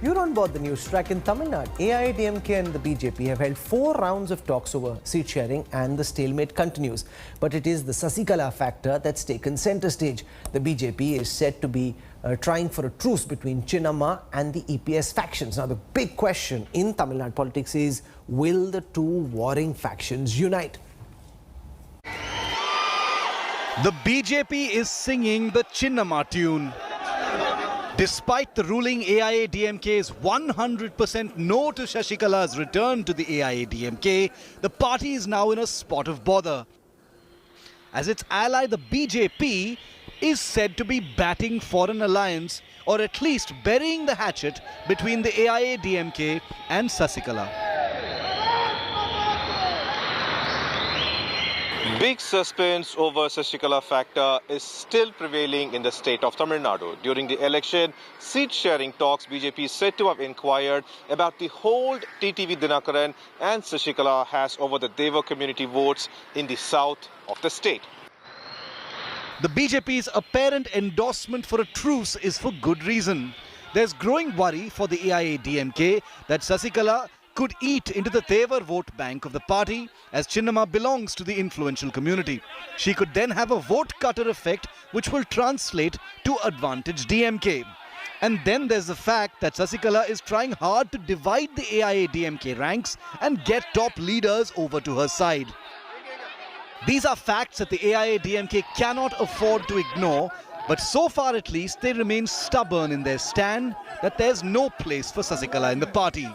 You're on board the news track in Tamil Nadu. AIADMK and the BJP have held 4 rounds of talks over seat sharing and the stalemate continues. But it is the Sasikala factor that's taken centre stage. The BJP is said to be trying for a truce between Chinnamma and the EPS factions. Now the big question in Tamil Nadu politics is, will the two warring factions unite? The BJP is singing the Chinnamma tune. Despite the ruling AIADMK's 100% no to Sasikala's return to the AIADMK, the party is now in a spot of bother, as its ally the BJP is said to be batting for an alliance, or at least burying the hatchet between the AIADMK and Sasikala. Big suspense over Sasikala factor is still prevailing in the state of Tamil Nadu. During the election, seat-sharing talks, BJP is said to have inquired about the hold TTV Dinakaran and Sasikala has over the Deva community votes in the south of the state. The BJP's apparent endorsement for a truce is for good reason. There's growing worry for the AIADMK that Sasikala could eat into the Deva vote bank of the party, as Chinnamma belongs to the influential community. She could then have a vote cutter effect which will translate to advantage DMK. And then there's the fact that Sasikala is trying hard to divide the AIADMK ranks and get top leaders over to her side. These are facts that the AIADMK cannot afford to ignore, but so far at least they remain stubborn in their stand that there's no place for Sasikala in the party.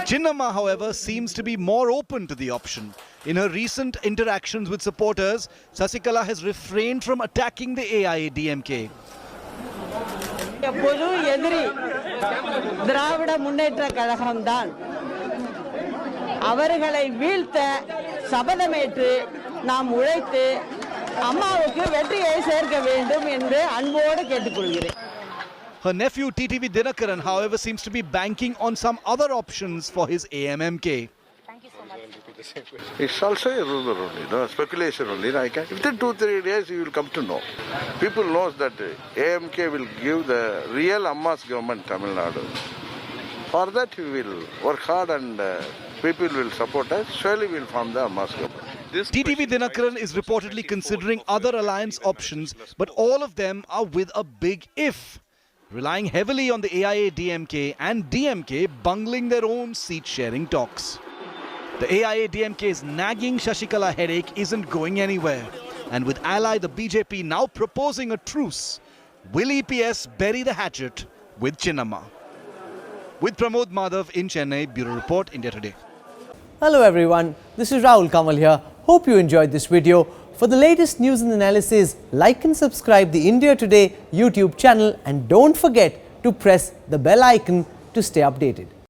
Chinnamma, however, seems to be more open to the option. In her recent interactions with supporters, Sasikala has refrained from attacking the AIADMK. அவர்களை வீழ்த்த சபதமேற்று நாம் உழைத்து அம்மாவுக்கு வெற்றியை சேர்க்க வேண்டும் என்று அன்போடு கேட்டுக்கொள்கிறேன். Her nephew TTV Dinakaran, however, seems to be banking on some other options for his AMMK. Thank you so much. It's also a rumor only, speculation only. Within 2-3 days you will come to know. People know that AMK will give the real Amma's government Tamil Nadu. For that we will work hard and people will support us. Surely we will form the Amma's government. TTV Dinakaran is reportedly considering other alliance options, but all of them are with a big if, relying heavily on the AIADMK and DMK bungling their own seat-sharing talks. The AIADMK's nagging Sasikala headache isn't going anywhere, and with ally the BJP now proposing a truce, will EPS bury the hatchet with Chinnamma? With Pramod Madhav in Chennai, Bureau Report, India Today. Hello everyone, this is Rahul Kamal here. Hope you enjoyed this video. For the latest news and analysis, like and subscribe the India Today YouTube channel and don't forget to press the bell icon to stay updated.